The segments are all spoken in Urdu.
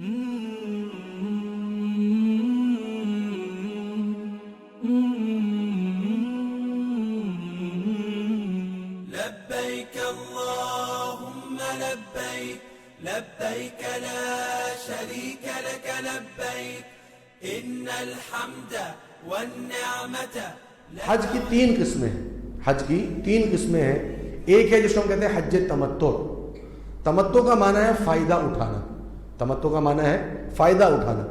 لبيك اللهم لبيك لبيك لا شريك لك لبيك إن الحمد والنعمة. حج کی تین قسمیں ہیں. حج کی تین قسمیں ہیں. ایک ہے جس کو ہم کہتے ہیں حج تمتع. تمتع کا معنی ہے فائدہ اٹھانا. تمتع کا معنی ہے فائدہ اٹھانا.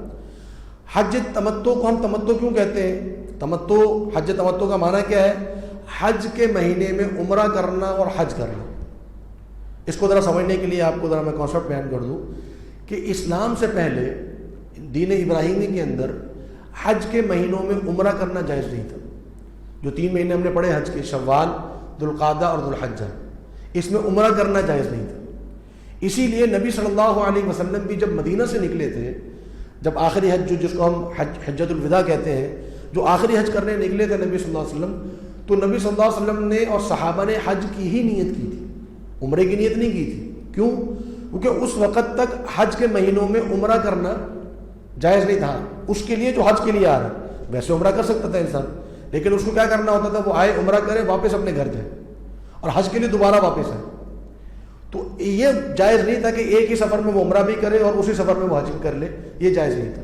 حج تمتع کو ہم تمتع کیوں کہتے ہیں؟ تمتع حج تمتع کا معنی کیا ہے؟ حج کے مہینے میں عمرہ کرنا اور حج کرنا. اس کو ذرا سمجھنے کے لیے آپ کو ذرا میں کانسیپٹ بیان کر دوں کہ اسلام سے پہلے دین ابراہیمی کے اندر حج کے مہینوں میں عمرہ کرنا جائز نہیں تھا. جو 3 مہینے ہم نے پڑھے حج کے، شوال، ذوالقعدہ اور ذوالحجہ، اس میں عمرہ کرنا جائز نہیں تھا. اسی لیے نبی صلی اللہ علیہ وسلم بھی جب مدینہ سے نکلے تھے، جب آخری حج جس کو ہم حجۃ الوداع کہتے ہیں، جو آخری حج کرنے نکلے تھے نبی صلی اللہ علیہ وسلم، تو نبی صلی اللہ علیہ وسلم نے اور صحابہ نے حج کی ہی نیت کی تھی، عمرے کی نیت نہیں کی تھی. کیوں؟ کیونکہ اس وقت تک حج کے مہینوں میں عمرہ کرنا جائز نہیں تھا. اس کے لیے جو حج کے لیے آ رہا ہے، ویسے عمرہ کر سکتا تھا انسان، لیکن اس کو کیا کرنا ہوتا تھا؟ وہ آئے، عمرہ کرے، واپس اپنے گھر جائے، اور حج کے لیے دوبارہ واپس آئے. تو یہ جائز نہیں تھا کہ ایک ہی سفر میں وہ عمرہ بھی کرے اور اسی سفر میں وہ حج بھی کر لے. یہ جائز نہیں تھا.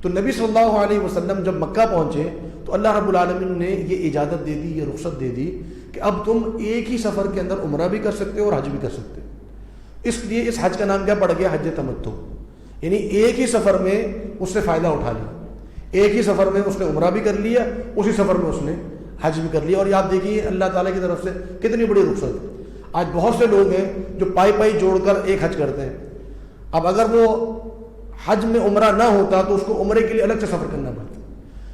تو نبی صلی اللہ علیہ وسلم جب مکہ پہنچے تو اللہ رب العالمین نے یہ اجازت دے دی، یہ رخصت دے دی کہ اب تم ایک ہی سفر کے اندر عمرہ بھی کر سکتے ہو اور حج بھی کر سکتے ہو. اس لیے اس حج کا نام کیا پڑ گیا؟ حج تمتع. یعنی ایک ہی سفر میں اس سے فائدہ اٹھا لیا، ایک ہی سفر میں اس نے عمرہ بھی کر لیا، اسی سفر میں اس نے حج بھی کر لیا. اور آپ دیکھیے اللہ تعالیٰ کی طرف سے کتنی بڑی رخصت. آج بہت سے لوگ ہیں جو پائی جوڑ کر ایک حج کرتے ہیں. اب اگر وہ حج میں عمرہ نہ ہوتا تو اس کو عمرے کے لیے الگ سے سفر کرنا پڑتا.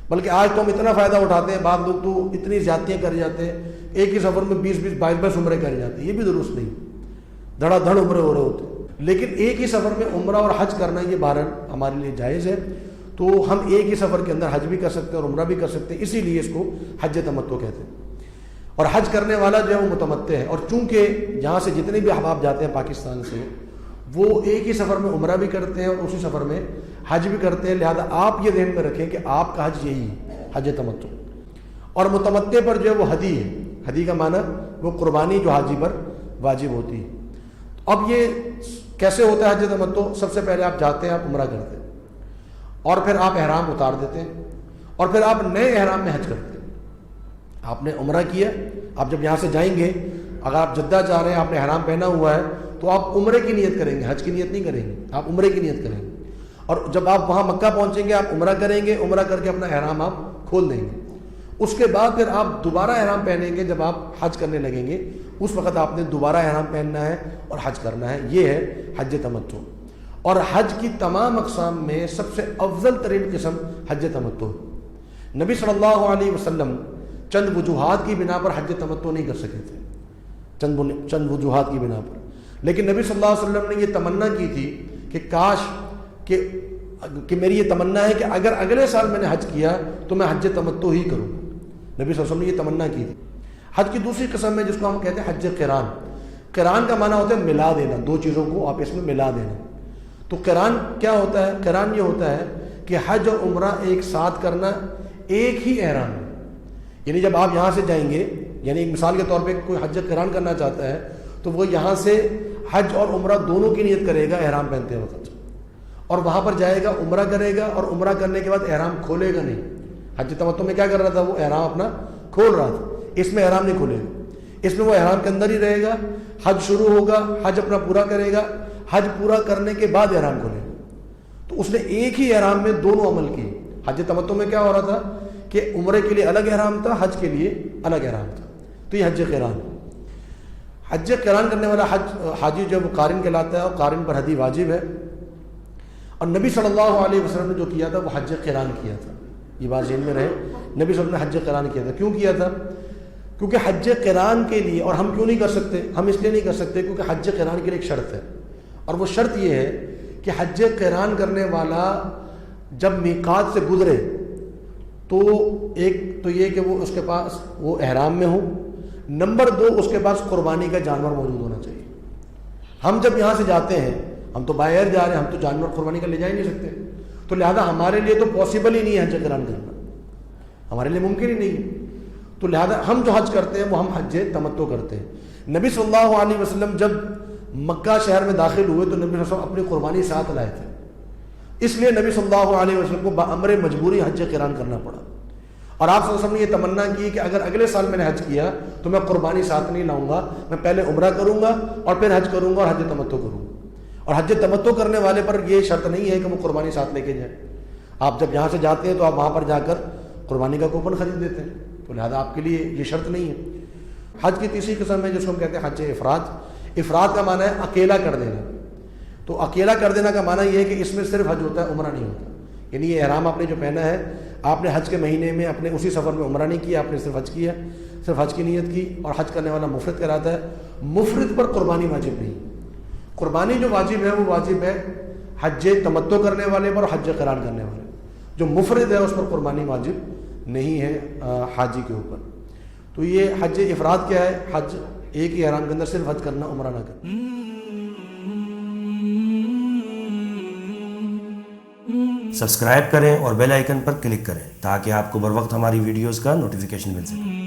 بلکہ آج تو ہم اتنا فائدہ اٹھاتے ہیں، بعض لوگ تو اتنی زیادتیاں کر جاتے ہیں، ایک ہی سفر میں 20-20 22 عمرے کر جاتے ہیں. یہ بھی درست نہیں، دھڑا دھڑ عمرے ہو رہے ہوتے. لیکن ایک ہی سفر میں عمرہ اور حج کرنا یہ بہرحال ہمارے لیے جائز ہے. تو ہم ایک ہی سفر کے اندر حج بھی کر سکتے ہیں اور عمرہ بھی کر سکتے ہیں. اسی لیے اس کو حج تمتع کہتے ہیں. اور حج کرنے والا جو ہے وہ متمتع ہے. اور چونکہ یہاں سے جتنے بھی احباب جاتے ہیں پاکستان سے، وہ ایک ہی سفر میں عمرہ بھی کرتے ہیں اور اسی سفر میں حج بھی کرتے ہیں. لہذا آپ یہ ذہن میں رکھیں کہ آپ کا حج یہی ہے، حج تمتع. اور متمتع پر جو ہے وہ ہدی ہے. ہدی کا معنی وہ قربانی جو حاجی پر واجب ہوتی ہے. اب یہ کیسے ہوتا ہے حج تمتع؟ سب سے پہلے آپ جاتے ہیں، آپ عمرہ کرتے ہیں، اور پھر آپ احرام اتار دیتے ہیں، اور پھر آپ نئے احرام میں حج کرتے ہیں. آپ نے عمرہ کیا، آپ جب یہاں سے جائیں گے، اگر آپ جدہ جا رہے ہیں، آپ نے احرام پہنا ہوا ہے، تو آپ عمرے کی نیت کریں گے، حج کی نیت نہیں کریں گے، آپ عمرے کی نیت کریں گے. اور جب آپ وہاں مکہ پہنچیں گے، آپ عمرہ کریں گے، عمرہ کر کے اپنا احرام آپ کھول دیں گے. اس کے بعد پھر آپ دوبارہ احرام پہنیں گے. جب آپ حج کرنے لگیں گے اس وقت آپ نے دوبارہ احرام پہننا ہے اور حج کرنا ہے. یہ ہے حج تمتع. اور حج کی تمام اقسام میں سب سے افضل ترین قسم حج تمتع. نبی صلی اللہ علیہ وسلم چند وجوہات کی بنا پر حج تمتع نہیں کر سکے تھے، چند وجوہات کی بنا پر. لیکن نبی صلی اللہ علیہ وسلم نے یہ تمنا کی تھی کہ کاش کہ میری یہ تمنا ہے کہ اگر اگلے سال میں نے حج کیا تو میں حج تمتع ہی کروں. نبی صلی اللہ علیہ وسلم نے یہ تمنا کی تھی. حج کی دوسری قسم ہے جس کو ہم کہتے ہیں حج قران. قران کا معنی ہوتا ہے ملا دینا، دو چیزوں کو آپس میں ملا دینا. تو قران کیا ہوتا ہے؟ قران یہ ہوتا ہے کہ حج اور عمرہ ایک ساتھ کرنا ایک ہی احرام میں. یعنی جب آپ یہاں سے جائیں گے، یعنی مثال کے طور پہ کوئی حج قران کرنا چاہتا ہے تو وہ یہاں سے حج اور عمرہ دونوں کی نیت کرے گا احرام پہنتے وقت، اور وہاں پر جائے گا، عمرہ کرے گا، اور عمرہ کرنے کے بعد احرام کھولے گا نہیں. حج تمتع میں کیا کر رہا تھا؟ وہ احرام اپنا کھول رہا تھا. اس میں احرام نہیں کھولے گا، اس میں وہ احرام کے اندر ہی رہے گا. حج شروع ہوگا، حج اپنا پورا کرے گا، حج پورا کرنے کے بعد احرام کھولے گا. تو اس نے ایک ہی احرام میں دونوں عمل کیے. حج تمتع میں کیا ہو رہا تھا کہ عمرے کے لیے الگ احرام تھا، حج کے لیے الگ احرام تھا. تو یہ حج قران. حج قران کرنے والا حاجی جو قارن کہلاتا ہے، اور قارن پر ہدی واجب ہے. اور نبی صلی اللہ علیہ وسلم نے جو کیا تھا وہ حج قران کیا تھا. یہ بات ذہن میں رہے، نبی صلی اللہ علیہ وسلم نے حج قران کیا تھا. کیوں کیا تھا؟ کیونکہ حج قران کے لیے، اور ہم کیوں نہیں کر سکتے؟ ہم اس لیے نہیں کر سکتے کیونکہ حج قران کے لیے ایک شرط ہے، اور وہ شرط یہ ہے کہ حج قران کرنے والا جب میقات سے گزرے تو ایک تو یہ کہ وہ اس کے پاس وہ احرام میں ہو، نمبر 2 اس کے پاس قربانی کا جانور موجود ہونا چاہیے. ہم جب یہاں سے جاتے ہیں ہم تو باہر جا رہے ہیں, ہم تو جانور قربانی کا لے جا ہی نہیں سکتے, تو لہذا ہمارے لیے تو پاسبل ہی نہیں ہے حج قران کرنا, ہمارے لیے ممکن ہی نہیں ہے. تو لہذا ہم جو حج کرتے ہیں وہ ہم حج تمتع کرتے ہیں. نبی صلی اللہ علیہ وسلم جب مکہ شہر میں داخل ہوئے تو نبی صلی اللہ علیہ وسلم اپنی قربانی ساتھ لائے تھے, اس لیے نبی صلی اللہ علیہ وسلم کو بامر مجبوری حج قران کرنا پڑا. اور آپ صلی اللہ علیہ وسلم نے یہ تمنا کی کہ اگر اگلے سال میں نے حج کیا تو میں قربانی ساتھ نہیں لاؤں گا, میں پہلے عمرہ کروں گا اور پھر حج کروں گا اور حج تمتع کروں گا. اور حج تمتع کرنے والے پر یہ شرط نہیں ہے کہ وہ قربانی ساتھ لے کے جائیں. آپ جب یہاں سے جاتے ہیں تو آپ وہاں پر جا کر قربانی کا کوپن خرید دیتے ہیں, تو لہذا آپ کے لیے یہ شرط نہیں ہے. حج کی تیسری قسم ہے جس کو ہم کہتے ہیں حج افراد. افراد کا معنی ہے اکیلا کر دینا. تو اکیلا کر دینا کا معنی یہ ہے کہ اس میں صرف حج ہوتا ہے, عمرہ نہیں ہوتا. یعنی یہ احرام آپ نے جو پہنا ہے, آپ نے حج کے مہینے میں اپنے اسی سفر میں عمرہ نہیں کیا, آپ نے صرف حج کیا, صرف حج کی نیت کی, اور حج کرنے والا مفرد کراتا ہے. مفرد پر قربانی واجب نہیں. قربانی جو واجب ہے وہ واجب ہے حج تمتع کرنے والے پر اور حج قران کرنے والے. جو مفرد ہے اس پر قربانی واجب نہیں ہے حاجی کے اوپر. تو یہ حج افراد کیا ہے؟ حج ایک ہی احرام کے اندر صرف حج کرنا, عمرہ نہ کرنا. سبسکرائب کریں اور بیل آئیکن پر کلک کریں تاکہ آپ کو بر وقت ہماری ویڈیوز کا نوٹیفیکیشن مل سکے.